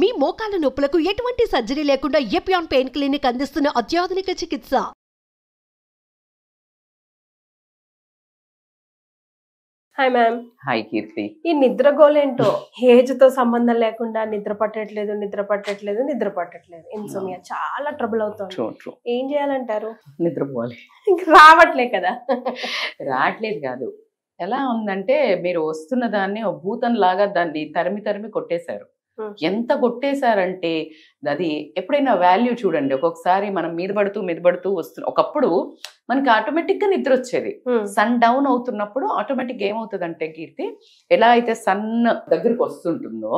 మీ మోకాల నొప్పులకు ఎటువంటి సర్జరీ లేకుండా ఎపియాన్ పెయిన్ క్లినిక్ అందిస్తున్న అత్యాధునిక చికిత్స. Hi ma'am. హాయ్ కీర్తి. ఈ నిద్రగోలేంటో ఏజ్ తో సంబంధం లేకుండా నిద్ర పట్టట్లేదు ఇన్సోమియా చాలా ట్రబుల్ అవుతుంది. ఏం చేయాలంటారు? నిద్రపోవాలి. రావట్లే కదా. రావట్లేదు కాదు, ఎలా ఉందంటే మీరు వస్తున్న దాన్ని ఓ భూతం లాగా దాన్ని తరిమి కొట్టేశారు. ఎంత కొట్టేశారంటే అది ఎప్పుడైనా వాల్యూ చూడండి. ఒక్కొక్కసారి మనం మీద పడుతూ వస్తున్న ఒకప్పుడు మనకి ఆటోమేటిక్ గా నిద్ర వచ్చేది. సన్ డౌన్ అవుతున్నప్పుడు ఆటోమేటిక్ ఏమవుతుందంటే కీర్తి, ఎలా అయితే సన్ దగ్గరకు వస్తుంటుందో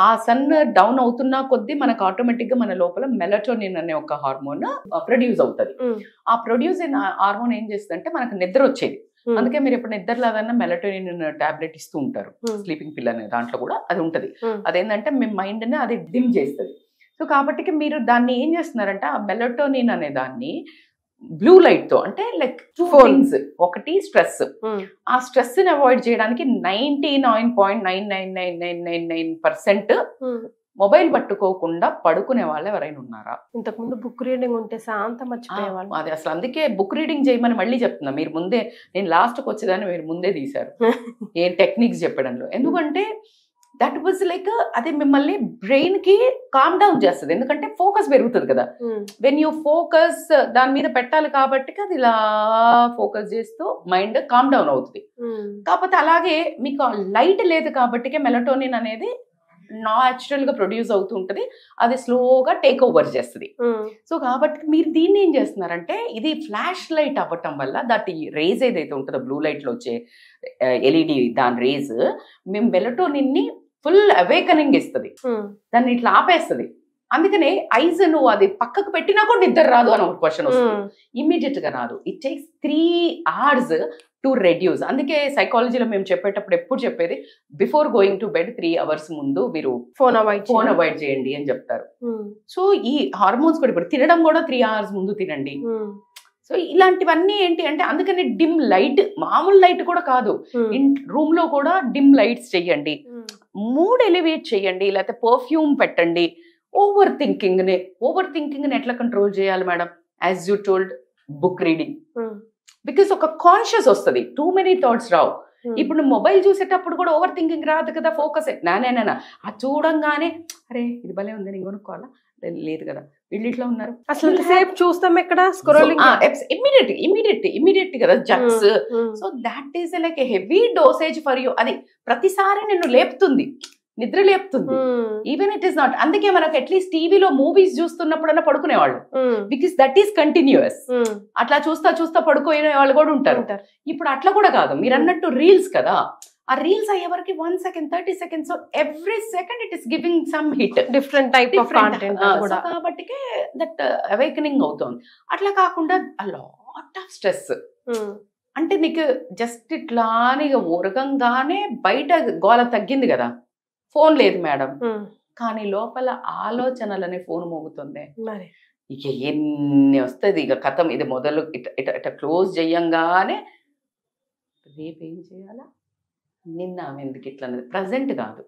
ఆ సన్ డౌన్ అవుతున్నా కొద్దీ మనకు ఆటోమేటిక్ గా మన లోపల మెలటోనిన్ అనే ఒక హార్మోన్ ప్రొడ్యూస్ అవుతుంది. ఆ ప్రొడ్యూస్ అయిన హార్మోన్ ఏం చేస్తుందంటే మనకు నిద్ర వచ్చేది. అందుకే మీరు ఇప్పుడు నిద్రలాదన్నా మెలటోనిన్ టాబ్లెట్ ఇస్తూ ఉంటారు. స్లీపింగ్ పిల్ అనే దాంట్లో కూడా అది ఉంటది. అదేంటంటే మీ మైండ్ ని అది డిమ్ చేస్తుంది. సో కాబట్టి మీరు దాన్ని ఏం చేస్తున్నారంటే ఆ మెలటోనిన్ అనే దాన్ని బ్లూ లైట్ తో, అంటే లైక్ 2 థింగ్స్. ఒకటి స్ట్రెస్. ఆ స్ట్రెస్ ని అవాయిడ్ చేయడానికి 99.99999% మొబైల్ పట్టుకోకుండా పడుకునే వాళ్ళు ఎవరైనా ఉన్నారా? ఇంతకుముందు బుక్ రీడింగ్ ఉంటే శాంతం మర్చిపోయేవాళ్ళు. అది అసలు అందుకే బుక్ రీడింగ్ చేయమని మళ్ళీ చెప్తున్నా. మీరు ముందే, నేను లాస్ట్కి వచ్చేదాన్ని మీరు ముందే తీశారు ఏం టెక్నిక్స్ చెప్పడంలో. ఎందుకంటే దట్ వాజ్ లైక్ అది మిమ్మల్ని బ్రెయిన్ కి కామ్ డౌన్ చేస్తుంది. ఎందుకంటే ఫోకస్ పెరుగుతుంది కదా. వెన్ యూ ఫోకస్ దాని మీద పెట్టాలి కాబట్టి అది ఇలా ఫోకస్ చేస్తూ మైండ్ కామ్ డౌన్ అవుతుంది. కాకపోతే అలాగే మీకు లైట్ లేదు కాబట్టి మెలటోనిన్ అనేది న్యాచురల్ గా ప్రొడ్యూస్ అవుతూ ఉంటది. అది స్లోగా టేక్ ఓవర్ చేస్తుంది. సో కాబట్టి మీరు దీన్ని ఏం చేస్తున్నారంటే, ఇది ఫ్లాష్ లైట్ అవ్వటం వల్ల దట్ రేజ్ ఏదైతే ఉంటుందో బ్లూ లైట్ లో వచ్చే ఎల్ఈడి దాని రేజ్ మేము మెలటోనిన్ ని ఫుల్ అవేకనింగ్ ఇస్తుంది. దాన్ని ఇట్లా ఆపేస్తుంది. అందుకనే ఐజ్ నువ్వు అది పక్కకు పెట్టినా కూడా నిద్ర రాదు అని ఒక క్వశ్చన్ వస్తుంది. ఇమ్మీడియట్ గా రాదు. It takes 3 hours to reduce. అందుకే సైకాలజీలో మేము చెప్పేటప్పుడు ఎప్పుడు చెప్పేది, before going to bed 3 hours ముందు మీరు ఫోన్ అవాయిడ్ చేయండి అని చెప్తారు. సో ఈ హార్మోన్స్ కూడా ఇప్పుడు తినడం కూడా 3 hours ముందు తినండి. సో ఇలాంటివన్నీ ఏంటి అంటే, అందుకని డిమ్ లైట్, మామూలు లైట్ కూడా కాదు, రూమ్ లో కూడా డిమ్ లైట్స్ చెయ్యండి, మూడ్ ఎలివేట్ చెయ్యండి, లేకపోతే పర్ఫ్యూమ్ పెట్టండి. ఓవర్ థింకింగ్ ని ఎట్లా కంట్రోల్ చేయాలి madam? As you told, book reading. Because ఒక కాన్షియస్ వస్తుంది, టూ మెనీ థాట్స్ రావు. ఇప్పుడు నువ్వు మొబైల్ చూసేటప్పుడు కూడా ఓవర్ థింకింగ్ రాదు కదా, ఫోకస్ నానేనా ఆ చూడంగానే అరే ఇది భలే ఉంది నేను కొనుక్కోవాలా, లేదు కదా వీళ్ళు ఇట్లా ఉన్నారు, అసలు సేపు చూస్తాం ఎక్కడ స్క్రోలింగ్, ఇమీడియట్ కదా జక్స్. So that is like a heavy dosage for you. అది ప్రతిసారి నిన్ను లేపుతుంది, నిద్ర లేపుతుంది. Even it is not. అందుకే మనకు అట్లీస్ట్ టీవీలో మూవీస్ చూస్తున్నప్పుడన్నా పడుకునేవాళ్ళు, బికాస్ దట్ ఈస్ కంటిన్యూస్. అట్లా చూస్తా పడుకునే వాళ్ళు కూడా ఉంటారు. ఇప్పుడు అట్లా కూడా కాదు, మీరు అన్నట్టు రీల్స్ కదా, ఆ రీల్స్ అయ్యేవరకు 1 second 30 seconds, so every second it is giving some hit, different type of content. కాబట్టి దట్ అవేకనింగ్ అవుతుంది. అట్లా కాకుండా లాట్ ఆఫ్ స్ట్రెస్ అంటే నీకు జస్ట్ ఇట్లా ఉరగంగానే బయట గోల తగ్గింది కదా, ఫోన్ లేదు మేడం, కానీ లోపల ఆలోచనలనే ఫోన్ మోగుతుంది. ఇక ఎన్ని వస్తుంది, ఇక కథం ఇది మొదలు ఇట క్లోజ్ చెయ్యంగానే రేపు ఏం చేయాలా, నిన్న ఎందుకు ఇట్లా, ప్రజెంట్ కాదు,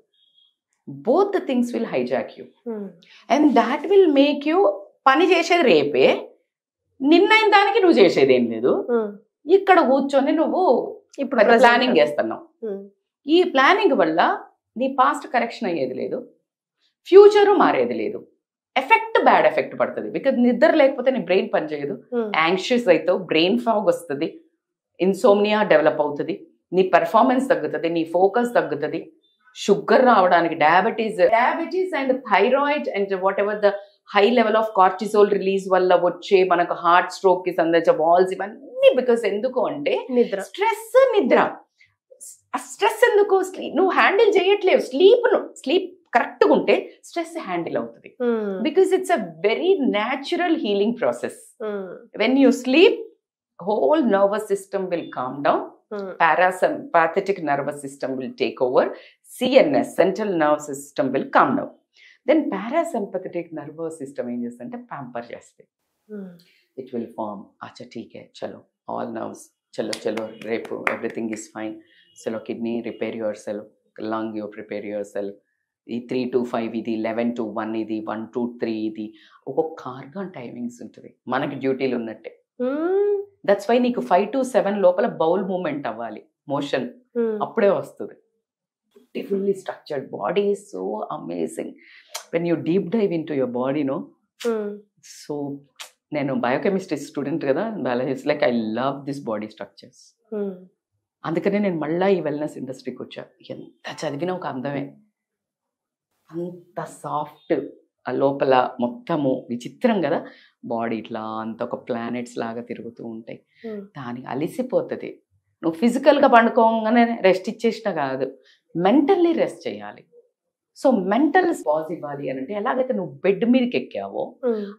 both the things will hijack you and that will make you పని చేసేది రేపే, నిన్నైన దానికి నువ్వు చేసేది ఏం లేదు. ఇక్కడ కూర్చొని నువ్వు ఇప్పుడు ప్లానింగ్ చేస్తున్నావు. ఈ ప్లానింగ్ వల్ల నీ పాస్ట్ కరెక్షన్ అయ్యేది లేదు, ఫ్యూచరు మారేది లేదు, బ్యాడ్ ఎఫెక్ట్ పడుతుంది. బికాజ్ నిద్ర లేకపోతే నీ బ్రెయిన్ పనిచేయదు, యాంగ్షియస్ అవుతావు, బ్రెయిన్ ఫాగ్ వస్తుంది, ఇన్సోమ్నియా డెవలప్ అవుతుంది, నీ పెర్ఫార్మెన్స్ తగ్గుతుంది, నీ ఫోకస్ తగ్గుతుంది, షుగర్ రావడానికి diabetes and thyroid and what ever the high level of cortisol release వల్ల వచ్చే మనకు హార్ట్ స్ట్రోక్ కి సంబంధించిన వాల్స్ ఇవన్నీ. బికాస్ ఎందుకు అంటే స్ట్రెస్, నిద్ర. స్ట్రెస్ ఎందుకు, నువ్వు హ్యాండిల్ చేయట్లేవు, స్లీప్ కరెక్ట్గా ఉంటే స్ట్రెస్ హ్యాండిల్ అవుతుంది. Because it's a very natural healing process. When you sleep, whole nervous system will calm down, parasympathetic nervous system will take over, CNS, central nervous system will calm down. Then parasympathetic nervous system ఏం చేస్తుంటే pamper చేస్తుంది. It will form, acha theek hai chalo, all nerves chalo రేపు everything is fine, chalo kidney repair yourself, lung you prepare yourself, ఈ 3 to 5 ఇది, 11 to 1 ఇది, 1 to 3 ఇది, ఒక్కొక్క organ timings ఉంటుంది మనకి డ్యూటీలు ఉన్నట్టే. దట్స్ వై నీకు 5 to 7 లోపల బౌల్ మూమెంట్ అవ్వాలి, మోషన్ అప్పుడే వస్తుంది. Beautifully structured body, so amazing when you deep dive into your body నో. సో నేను బయోకెమిస్ట్రీ స్టూడెంట్ కదా, it's like I love this body structures. అందుకనే నేను మళ్ళీ ఈ వెల్నెస్ ఇండస్ట్రీకి వచ్చా. ఎంత చదివినా ఒక అందమే, అంత సాఫ్ట్ లోపల మొత్తము విచిత్రం కదా బాడీ, ఇట్లా అంత ఒక ప్లానెట్స్ లాగా తిరుగుతూ ఉంటాయి. దానికి అలిసిపోతుంది. నువ్వు ఫిజికల్గా పండుకోగానే రెస్ట్ ఇచ్చేసినా కాదు, మెంటల్లీ రెస్ట్ చేయాలి. సో మెంటల్ పాజ్ ఇవ్వాలి అని అంటే ఎలాగైతే నువ్వు బెడ్ మీదకి ఎక్కావో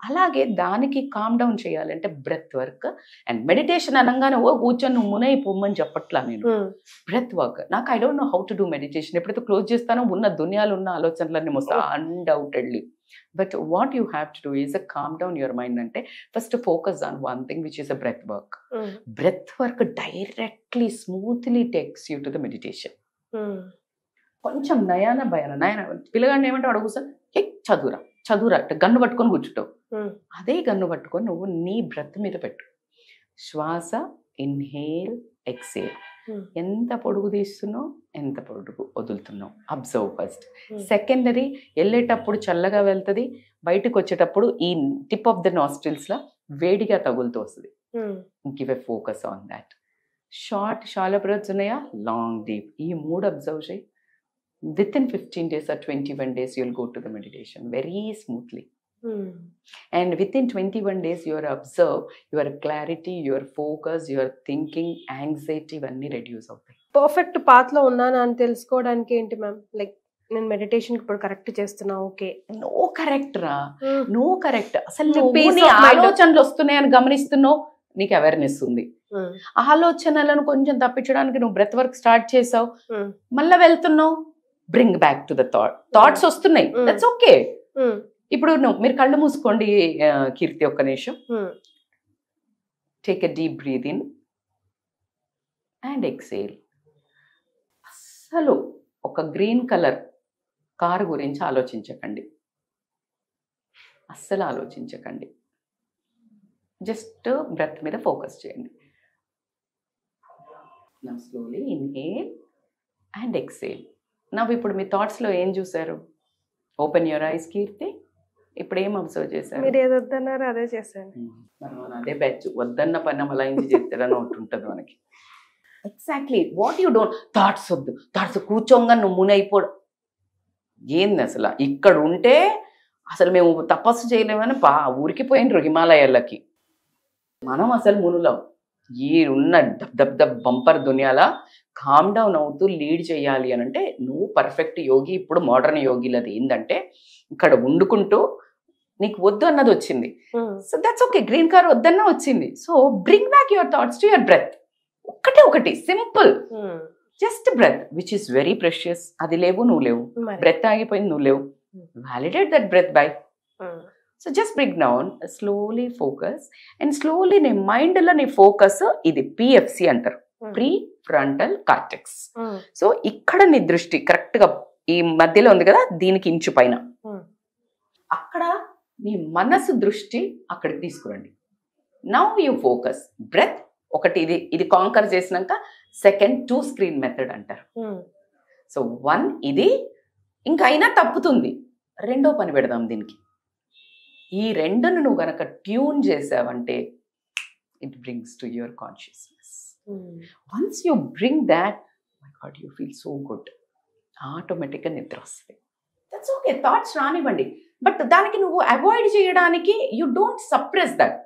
అలాగే దానికి కామ్ డౌన్ చేయాలంటే బ్రెత్ వర్క్ అండ్ మెడిటేషన్ అనగానే ఓ కూర్చొని నువ్వు మునై పొమ్మని చెప్పట్లా నేను. బ్రెత్ వర్క్ నాకు I don't know how to do meditation. ఎప్పుడైతే క్లోజ్ చేస్తానో ఉన్న దునియాలో ఉన్న ఆలోచనలన్నీ వస్తా undoubtedly. But what you have to do is a calm down your mind. అంటే first focus on one thing which is a breath work. Breath work directly smoothly takes you to the meditation. కొంచెం నయాన పిల్లగాడిని ఏమంటే అడుగుతాను, ఏ చదువురా చదువురా అంటే gun పట్టుకొని కూర్చుంటావు. అదే gun పట్టుకొని నువ్వు నీ బ్రెత్ మీద పెట్టు. శ్వాస ఇన్హేల్ ఎక్సేల్. ఎంత పొడుగు తీస్తున్నావు, ఎంత పొడుగు వదులుతున్నావు అబ్జర్వ్ ఫస్ట్. సెకండరీ వెళ్ళేటప్పుడు చల్లగా వెళ్తుంది, బయటకు వచ్చేటప్పుడు ఈ టిప్ ఆఫ్ ద నాస్ట్రిల్స్లా వేడిగా తగులుతూ వస్తుంది. Give a focus on that. Short shallow breaths ఉన్నాయా, లాంగ్ డీప్, ఈ 3 అబ్జర్వ్ చేయి. Within 15 days or 21 days, you'll go to the meditation very smoothly. And within 21 days, you'll observe your clarity, your focus, your thinking, anxiety, ఇవన్నీ reduce అవుతాయి. Perfect path లో ఉన్నానా అని తెలుసుకోవడానికి ఏంటి మ్యామ్? లైక్ నేను మెడిటేషన్ ఇప్పుడు కరెక్ట్ చేస్తున్నా, ఓకే? నో కరెక్ట్ రా, నో కరెక్ట్. అసలు నీ ఆలోచనలు వస్తున్నాయని గమనిస్తున్నావు, నీకు అవేర్నెస్ ఉంది. ఆలోచనలను కొంచెం తప్పించడానికి నువ్వు బ్రెత్ వర్క్ స్టార్ట్ చేసావు, మళ్ళీ వెళ్తున్నావు, bring back to the thoughts వస్తున్నాయి, దట్స్ ఓకే. ఇప్పుడు మీరు కళ్ళు మూసుకోండి కీర్తి, ఒక్క నిమిషం. Take a deep breath in and exhale. అస్సలు ఒక గ్రీన్ కలర్ కారు గురించి ఆలోచించకండి, అస్సలు ఆలోచించకండి. జస్ట్ బ్రెత్ మీద ఫోకస్ చేయండి. Now slowly inhale and exhale. నవ్వు ఇప్పుడు మీ థాట్స్లో ఏం చూసారు? Open your eyes Keerthi. ఇప్పుడు ఏం అబ్జర్వ్ చేశారు? మీరు ఏది వద్దన్నారో అదే చేశాను. మనం అదే బ్యాచ్, వద్దన్న పని మలాయించి చెప్తారని ఒకటి ఉంటుంది మనకి. Exactly what you don't. Thoughts వద్దు, థాట్స్ కూర్చోంగా నువ్వు మునైపోడు. ఏంది అసలు ఇక్కడ ఉంటే అసలు మేము తపస్సు చేయలేమని ఊరికి పోయినరు హిమాలయాలకి. మనం అసలు మునులం. ఈ ఉన్న దబ్ దబ్ బంపర్ దునియాలా కామ్ డౌన్ అవుతూ లీడ్ చేయాలి అని అంటే నువ్వు పర్ఫెక్ట్ యోగి. ఇప్పుడు మోడర్న్ యోగిలది ఏంటంటే ఇక్కడ వండుకుంటూ నీకు వద్దు అన్నది వచ్చింది, so that's okay. Green car వద్దన్నా వచ్చింది, so bring back your thoughts to your breath. ఒకటి simple, just breath which is very precious. అది లేవు, నువ్వు లేవు, బ్రెత్ ఆగిపోయింది, నువ్వు లేవు. Validate that breath by. So just bring down, slowly focus and slowly నీ మైండ్లో నీ ఫోకస్. ఇది PFC అంటారు, ప్రీ ఫ్రంటల్ కార్టెక్స్. సో ఇక్కడ నీ దృష్టి కరెక్ట్ గా ఈ మధ్యలో ఉంది కదా, దీనికి ఇంచు పైన, అక్కడ నీ మనసు దృష్టి అక్కడికి తీసుకురండి. Now you focus breath. ఒకటి ఇది కాంకర్ చేసినాక సెకండ్ 2 స్క్రీన్ మెథడ్ అంటారు. సో 1 ఇది, ఇంకా అయినా తప్పుతుంది, రెండో పని పెడదాం దీనికి. ఈ రెండును నువ్వు గనక ట్యూన్ చేసావంటే it brings to your consciousness. Once you bring that, my god, you feel so good. ఆటోమేటిక్గా నిద్ర వస్తుంది. దట్స్ ఓకే, థాట్స్ రానివ్వండి. బట్ దానికి నువ్వు అవాయిడ్ చేయడానికి యూ డోంట్ సప్రెస్ దట్.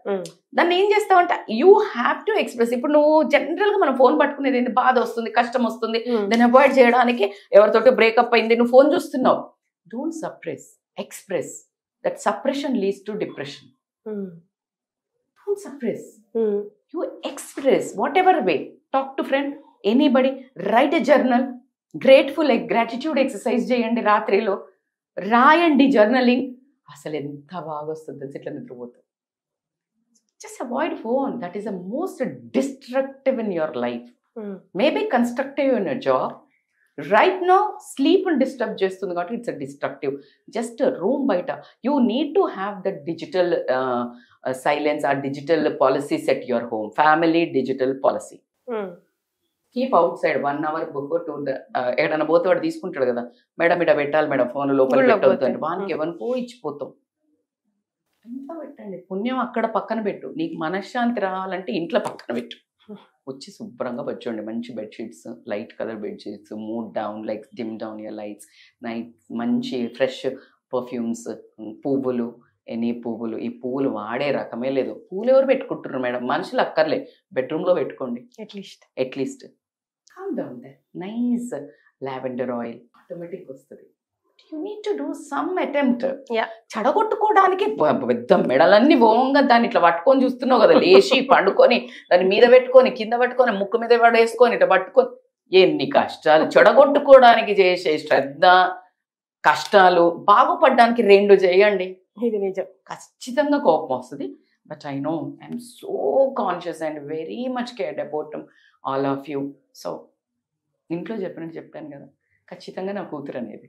దాన్ని ఏం చేస్తావంటే యూ హ్యావ్ టు ఎక్స్ప్రెస్. ఇప్పుడు నువ్వు జనరల్గా మనం ఫోన్ పట్టుకునేది ఏంటి, బాధ వస్తుంది, కష్టం వస్తుంది, దాన్ని అవాయిడ్ చేయడానికి ఎవరితోటి బ్రేకప్ అయింది, నువ్వు ఫోన్ చూస్తున్నావు. Don't suppress, express. That suppression leads to depression. Don't suppress. You express whatever way. Talk to friend, anybody. Write a journal. Grateful, gratitude exercise చేయండి. రాత్రిలో రాయండి, జర్నలింగ్. అసలు ఎంత బాగా వస్తుంది ఇట్లా నిద్రపోతుంది. Just avoid phone. That is the most destructive in your life. Maybe constructive in your job. Right no sleep disturb చేస్తుంది కాబట్టి it's a destructive. Just room బయట you need to have the digital silence, ఆ digital policy set your home, family digital policy. Keep outside 1 hour before to ఎక్కడైనా పోతే వాడు తీసుకుంటాడు కదా, madam ఇడ పెట్టాలి మేడం, ఫోన్ లోపల పెట్టవద్దు అంటే వానికి ఎవరికో ఇచ్చిపోతాం. ఇంట్లో పెట్టండి, పుణ్యం అక్కడ పక్కన పెట్టు. నీకు మనశ్శాంతి రావాలంటే ఇంట్లో పక్కన పెట్టు. వచ్చి శుభ్రంగా వచ్చేయండి, మంచి bedsheets, light colour bedsheets, mood down, like dim down your lights, night మంచి ఫ్రెష్ పర్ఫ్యూమ్స్, పువ్వులు, ఎనీ పువ్వులు. ఈ పువ్వులు వాడే రకమే లేదు. పువ్వులు ఎవరు పెట్టుకుంటున్నారు మేడం? మనుషులు అక్కర్లే, బెడ్రూమ్లో పెట్టుకోండి at least. Calm down they, nice lavender oil automatic వస్తుంది. You need to do some attempt. చెడగొట్టుకోవడానికి పెద్ద మెడలన్నీ ఓంగా దాన్ని ఇట్లా పట్టుకొని చూస్తున్నావు కదా, లేచి పండుకొని దాని మీద పెట్టుకొని కింద పట్టుకొని ముక్కు మీద పడేసుకొని ఇట్లా పట్టుకొని, ఎన్ని కష్టాలు! చెడగొట్టుకోవడానికి చేసే శ్రద్ధ, కష్టాలు బాగుపడడానికి 2 చేయండి. ఇది నిజం. ఖచ్చితంగా కోపం వస్తుంది. But I know I'm so conscious and very much cared about all of you. సో ఇంట్లో చెప్పాను కదా, ఖచ్చితంగా నా కూతురు అనేది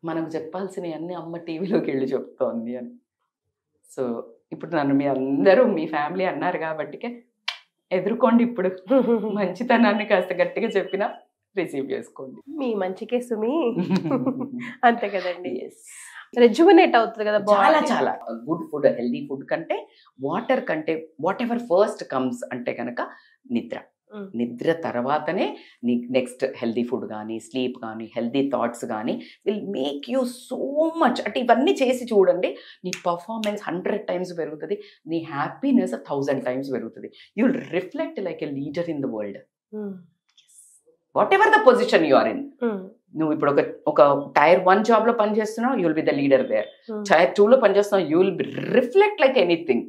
మనకు చెప్పాల్సినవి అన్నీ అమ్మ టీవీలోకి వెళ్ళి చెప్తోంది అని. సో ఇప్పుడు నన్ను మీ అందరూ మీ ఫ్యామిలీ అన్నారు కాబట్టికే ఎదుర్కోండి. ఇప్పుడు మంచితనాన్ని కాస్త గట్టిగా చెప్పినా రిసీవ్ చేసుకోండి. మీ మంచికే సుమి. అంతే కదండి. రెజ్యుమినేట్ అవుతుంది కదా చాలా చాలా. గుడ్ ఫుడ్, హెల్దీ ఫుడ్ కంటే, వాటర్ కంటే, వాట్ ఎవర్ ఫస్ట్ కమ్స్ అంటే కనుక నిద్ర. నిద్ర తర్వాతనే నీ నెక్స్ట్ హెల్దీ ఫుడ్ కానీ, స్లీప్ కానీ, హెల్దీ థాట్స్ కానీ will make you so much. అంటే ఇవన్నీ చేసి చూడండి, నీ పర్ఫార్మెన్స్ 100 times పెరుగుతుంది, నీ హ్యాపీనెస్ 1000 times పెరుగుతుంది. You will reflect like a leader in the world, whatever the position you are in. నువ్వు ఇప్పుడు ఒక Tier 1 జాబ్లో పనిచేస్తున్నావు, you will be the leader there. Tier 2లో పనిచేస్తున్నావు, you will be reflect like anything.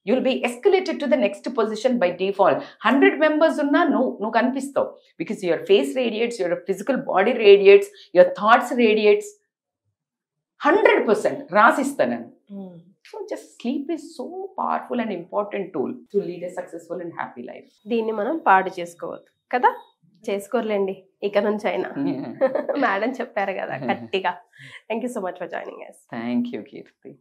You will be escalated to the next position by default. 100 members unna no kanipistav, because your face radiates, your physical body radiates, your thoughts radiates 100%. Rasisthanan. So just sleep is so powerful and important tool to lead a successful and happy life. దీన్ని మనం పాడు చేసుకోవద్దు కదా, చేసుకోర్లేండి ఇక నుంచి అయినా. Madam చెప్పారు కదా గట్టిగా. Thank you so much for joining us. Thank you, Kirti.